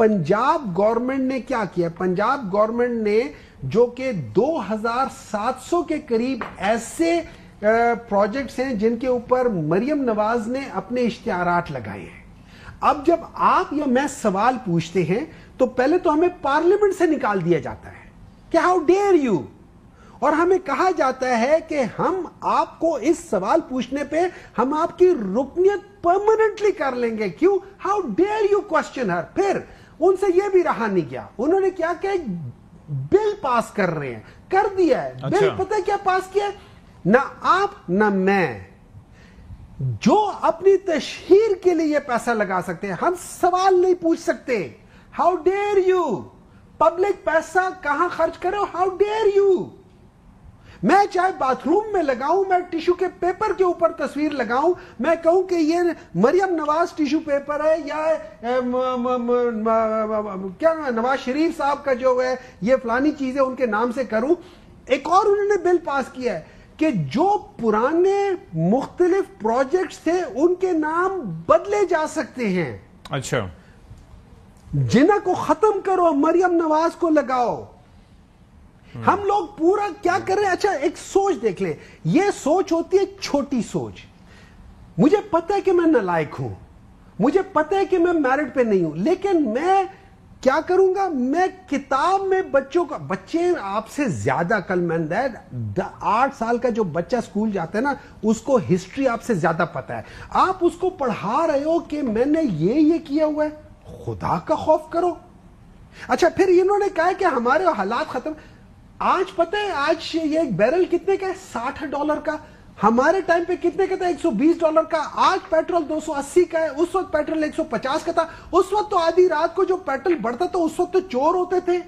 Punjab government ने क्या किया? पंजाब गवर्नमेंट ने जो कि 2700 के करीब ऐसे प्रोजेक्ट्स हैं जिनके ऊपर मरियम नवाज ने अपने इश्तिहारात लगाए हैं। अब जब आप या मैं सवाल पूछते हैं तो पहले तो हमें पार्लियामेंट से निकाल दिया जाता है कि हाउ डेयर यू, और हमें कहा जाता है कि हम आपको इस सवाल पूछने पे हम आपकी रुकनियत परमानेंटली कर लेंगे। क्यों? हाउ डेयर यू क्वेश्चन हर। फिर उनसे यह भी रहा नहीं गया, उन्होंने क्या किया, बिल पास कर रहे हैं, कर दिया है। बिल पता है क्या पास किया है? ना आप ना मैं जो अपनी तशहीर के लिए पैसा लगा सकते हैं, हम सवाल नहीं पूछ सकते। हाउ डेयर यू, पब्लिक पैसा कहां खर्च करो, हाउ डेयर यू। मैं चाहे बाथरूम में लगाऊं, मैं टिश्यू के पेपर के ऊपर तस्वीर लगाऊं, मैं कहूं कि ये मरियम नवाज टिश्यू पेपर है या क्या नवाज शरीफ साहब का जो है ये फलानी चीजें उनके नाम से करूं। एक और उन्होंने बिल पास किया है कि जो पुराने मुख्तलिफ प्रोजेक्ट्स थे उनके नाम बदले जा सकते हैं। अच्छा, जिन्ना को खत्म करो, मरियम नवाज को लगाओ। हम लोग पूरा क्या कर रहे हैं? अच्छा, एक सोच देख ले, ये सोच होती है छोटी सोच। मुझे पता है कि मैं नालायक हूं, मुझे पता है कि मैं मैरिट पे नहीं हूं, लेकिन मैं क्या करूंगा? मैं किताब में बच्चों का, बच्चे आपसे ज्यादा अक्लमंद है। 8 साल का जो बच्चा स्कूल जाता है ना, उसको हिस्ट्री आपसे ज्यादा पता है। आप उसको पढ़ा रहे हो कि मैंने ये किया हुआ है। खुदा का खौफ करो। अच्छा, फिर इन्होंने कहा कि हमारे हालात खत्म। आज पता है आज ये एक बैरल कितने का है? $60 का। हमारे टाइम पे कितने का था? $120 का। आज पेट्रोल 280 का है, उस वक्त पेट्रोल 150 का था। उस वक्त तो आधी रात को जो पेट्रोल बढ़ता था उस वक्त तो चोर होते थे।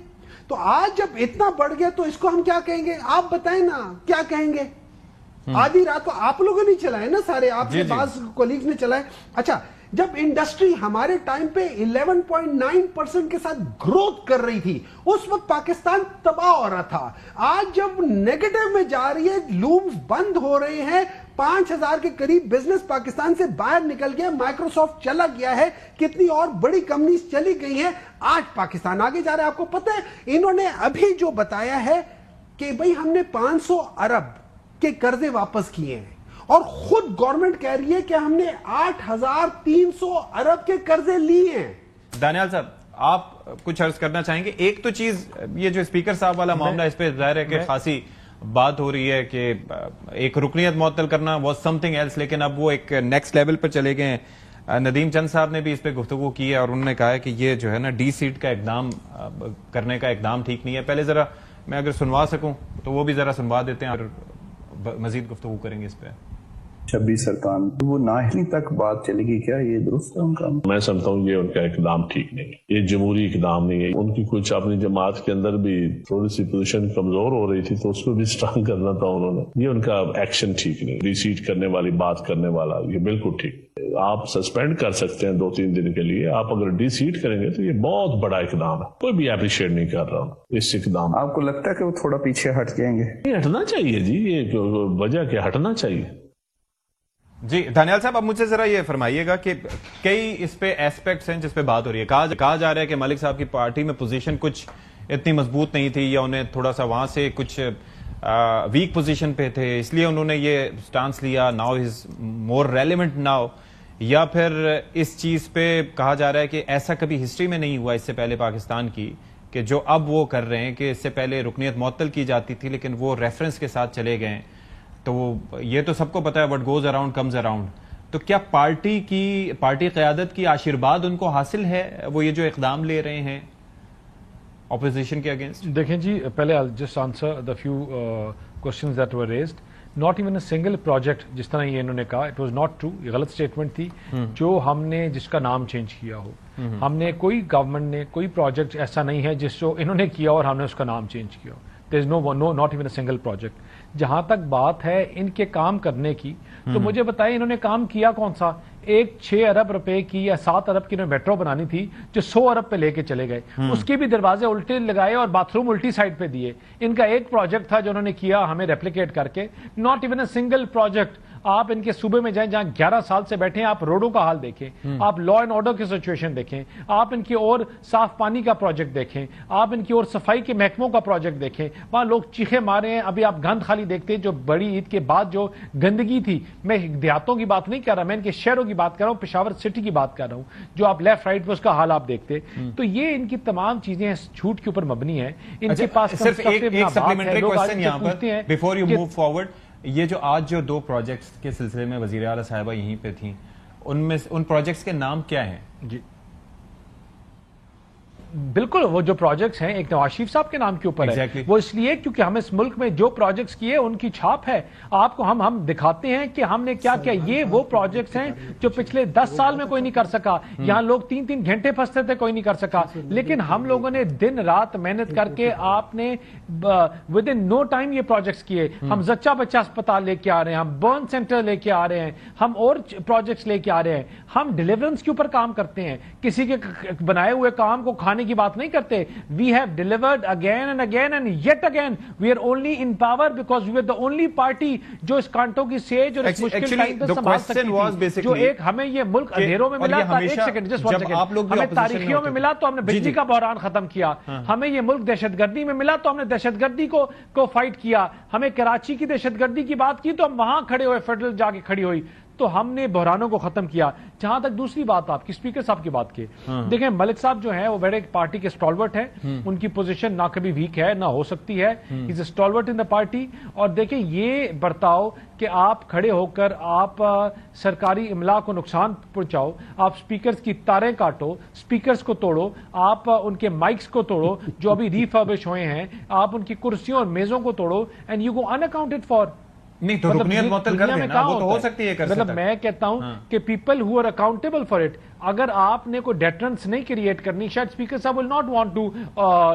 तो आज जब इतना बढ़ गया तो इसको हम क्या कहेंगे? आप बताएं ना, क्या कहेंगे? आधी रात को आप लोगों ने चलाए ना, सारे आपके पास कोलीग्स ने चलाए। अच्छा, जब इंडस्ट्री हमारे टाइम पे 11.9% के साथ ग्रोथ कर रही थी, उस वक्त पाकिस्तान तबाह हो रहा था। आज जब नेगेटिव में जा रही है, लूम्स बंद हो रहे हैं, 5000 के करीब बिजनेस पाकिस्तान से बाहर निकल गया, माइक्रोसॉफ्ट चला गया है, कितनी और बड़ी कंपनीज चली गई हैं, आज पाकिस्तान आगे जा रहा है। आपको पता है इन्होंने अभी जो बताया है कि भाई हमने 500 अरब के कर्जे वापस किए हैं, और खुद गवर्नमेंट कह रही है कि हमने 8300 अरब के कर्जे लिए हैं। दानियाल साहब, आप कुछ अर्ज करना चाहेंगे? एक तो चीज, ये जो स्पीकर साहब वाला मामला, इस पे जाहिर है कि खासी बात हो रही है कि एक रुकनियत मुअत्तल करना वाज समथिंग एल्स, लेकिन अब वो एक नेक्स्ट लेवल पर चले गए हैं। नदीम चंद साहब ने भी इस पे गुफ्तगू की है और उन्होंने कहा है कि ये जो है ना डी सीट का इकदाम करने का इकदाम ठीक नहीं है। पहले जरा मैं अगर सुनवा सकूं तो वो भी जरा सुनवा देते हैं और मजीद गुफ्तगू करेंगे इस पे। शब्बीर सरतान, वो नाहली तक बात चलेगी क्या? ये दुरुस्त है उनका? मैं समझता हूँ ये उनका इकदाम ठीक नहीं है, ये जमहूरी इकदाम नहीं है। उनकी कुछ अपनी जमात के अंदर भी थोड़ी सी पोजीशन कमजोर हो रही थी तो उसको भी स्ट्रांग करना था उन्होंने। ये उनका एक्शन ठीक नहीं, रिसीट करने वाली बात करने वाला ये बिल्कुल ठीक। आप सस्पेंड कर सकते हैं 2-3 दिन के लिए, आप अगर डिसीट करेंगे तो ये बहुत बड़ा इकदाम है। कोई भी अप्रिशिएट नहीं कर रहा इस इकदाम। आपको लगता है कि वो थोड़ा पीछे हट जाएंगे? ये हटना चाहिए जी, ये वजह क्या, हटना चाहिए। जी दानियाल साहब, अब मुझसे जरा ये फरमाइएगा कि कई इस पे एस्पेक्ट्स हैं जिस पे बात हो रही है। कहा जा रहा है कि मलिक साहब की पार्टी में पोजीशन कुछ इतनी मजबूत नहीं थी, या उन्हें थोड़ा सा वहां से कुछ वीक पोजीशन पे थे, इसलिए उन्होंने ये स्टांस लिया, now is more relevant now. या फिर इस चीज पे कहा जा रहा है कि ऐसा कभी हिस्ट्री में नहीं हुआ इससे पहले पाकिस्तान की, कि जो अब वो कर रहे हैं कि इससे पहले रुकनियत मुअत्तल की जाती थी लेकिन वो रेफरेंस के साथ चले गए। तो ये तो सबको पता है, what goes around comes around. तो क्या पार्टी क़यादत की आशीर्वाद उनको हासिल है, वो ये जो इक़दाम ले रहे हैं ऑपोजिशन के अगेंस्ट? देखें जी, पहले I just answer the few questions that were raised. Not even a single project, जिस तरह ये इन्होंने कहा, इट वाज नॉट ट्रू, ये गलत स्टेटमेंट थी। जो हमने जिसका नाम चेंज किया हो, हमने कोई गवर्नमेंट ने कोई प्रोजेक्ट ऐसा नहीं है जिसको इन्होंने किया और हमने उसका नाम चेंज किया। There is no not even a single project. जहां तक बात है इनके काम करने की, तो मुझे बताइए इन्होंने काम किया कौन सा? एक 6 अरब रुपए की या 7 अरब की मेट्रो बनानी थी जो 100 अरब पे लेके चले गए, उसके भी दरवाजे उल्टे लगाए और बाथरूम उल्टी साइड पे दिए। इनका एक प्रोजेक्ट था जो उन्होंने किया हमें रेप्लिकेट करके, not even a single project. آپ ان کے صوبے میں جائیں جہاں 11 سال سے بیٹھے ہیں, آپ روڈوں کا حال دیکھیں, آپ لا اینڈ آرڈر کی سچویشن دیکھیں, آپ ان کی اور صاف پانی کا پروجیکٹ دیکھیں, آپ ان کی اور صفائی کے محکموں کا پروجیکٹ دیکھیں, وہاں لوگ چیخے مارے ہیں. ابھی آپ گند خالی دیکھتے ہیں, جو بڑی عید کے بعد جو گندگی تھی, میں دیہاتوں کی بات نہیں کر رہا, میں ان کے شہروں کی بات کر رہا ہوں, پشاور سٹی کی بات کر رہا ہوں, جو آپ لیفٹ رائٹ پہ اس کا حال آپ دیکھتے. تو یہ ان کی تمام چیزیں جھوٹ کے اوپر مبنی ہیں. ان کے پاس صرف ایک سپلیمنٹری کوسچن یہاں پر بیفور یو موو فارورڈ, یہ جو آج جو 2 پروجیکٹس کے سلسلے میں وزیر اعلیٰ صاحبہ یہیں پہ تھیں, ان پروجیکٹس کے نام کیا ہیں؟ جی بالکل, وہ جو پروجیکٹس ہیں ایک نواز شریف صاحب کے نام کے اوپر ہے. وہ اس لیے کیونکہ ہم اس ملک میں جو پروجیکٹس کیے ان کی چھاپ ہے. آپ کو ہم دکھاتے ہیں کہ ہم نے کیا کیا. یہ وہ پروجیکٹس ہیں جو پچھلے 10 سال میں کوئی نہیں کر سکا. یہاں لوگ 3 گھنٹے پھنستے تھے, کوئی نہیں کر سکا. لیکن ہم لوگوں نے دن رات محنت کر کے آپ نے ود ان نو ٹائم یہ پروجیکٹس کیے. ہم زچہ بچہ اسپتال لے کے آ رہے ہیں, ہم برن سینٹر لے کے آ رہے ہیں, ہم اور پروجیکٹس لے کے آ رہے ہیں. ہم ڈیلیورنس کے اوپر کام کرتے ہیں, کسی کے بنائے ہوئے کام کو کھانے کی بات نہیں کرتے. We have delivered again and again and yet again. We are only in power because we were the only party جو اس کانٹوں کی سیج اور اس مشکل ٹائم پہ سنبھال سکتی تھی. جو ایک ہمیں یہ ملک اندھیروں میں ملا تھا, ایک سیکنڈ جسٹ 1 سیکنڈ, ہمیں تاریخیوں میں ملا تو ہم نے بجلی کا بحران ختم کیا. ہمیں یہ ملک دہشت گردی میں ملا تو ہم نے دہشت گردی کو فائٹ کیا. ہمیں کراچی کی دہشت گردی کی بات کی تو ہم وہاں کھڑے ہوئے, فیڈرل جا کے کھڑی ہوئی, تو ہم نے بحرانوں کو ختم کیا. جہاں تک دوسری بات آپ کی اسپیکر صاحب کی بات کی, دیکھیں ملک صاحب جو ہیں وہ بڑے پارٹی کے اسٹالورٹ ہیں. ان کی پوزیشن نہ کبھی ویک ہے نہ ہو سکتی ہے. از اے اسٹالورٹ ان دا پارٹی. اور دیکھیں یہ برتاؤ کہ آپ کھڑے ہو کر آپ سرکاری املاک کو نقصان پہنچاؤ, آپ اسپیکرز کی تاریں کاٹو, اسپیکرز کو توڑو, آپ ان کے مائکس کو توڑو جو ابھی ریفربش ہوئے ہیں, آپ ان کی کرسیوں اور میزوں کو توڑو, and you go unaccounted for. نہیں تو رکنیت معطل کر دینا, وہ تو ہو سکتی ہے. مطلب میں کہتا ہوں کہ people who are accountable for it. اگر آپ نے کوئی ڈیٹرنس نہیں کریٹ کرنی, شاید اسپیکر صاحب will not want to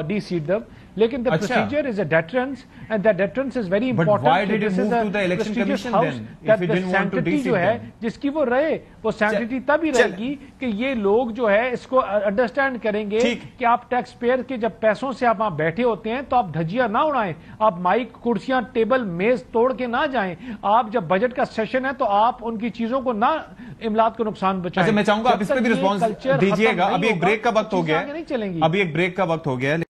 deseat them, لیکن the procedure is a deterrence and that deterrence is very important. But why did you move to the election commission then if you didn't want to de-seat جو ہے جس کی وہ رہے, وہ سینٹیٹی تب ہی رہے گی کہ یہ لوگ جو ہے اس کو انڈرسٹینڈ کریں گے کہ آپ ٹیکس پیئر کے جب پیسوں سے آپ وہاں بیٹھے ہوتے ہیں تو آپ دھجیاں نہ اڑائیں, آپ مائک کرسیاں ٹیبل میز توڑ کے نہ جائیں. آپ جب بجٹ کا سیشن ہے تو آپ ان کی چیزوں کو نہ املاک کو نقصان بچائیں. میں چاہوں گا آپ اس پہ بھی رسپانس دیجیے گا. ابھی ایک بریک کا وقت ہو گیا ہے, ابھی ایک بریک کا وقت ہو گیا ہے.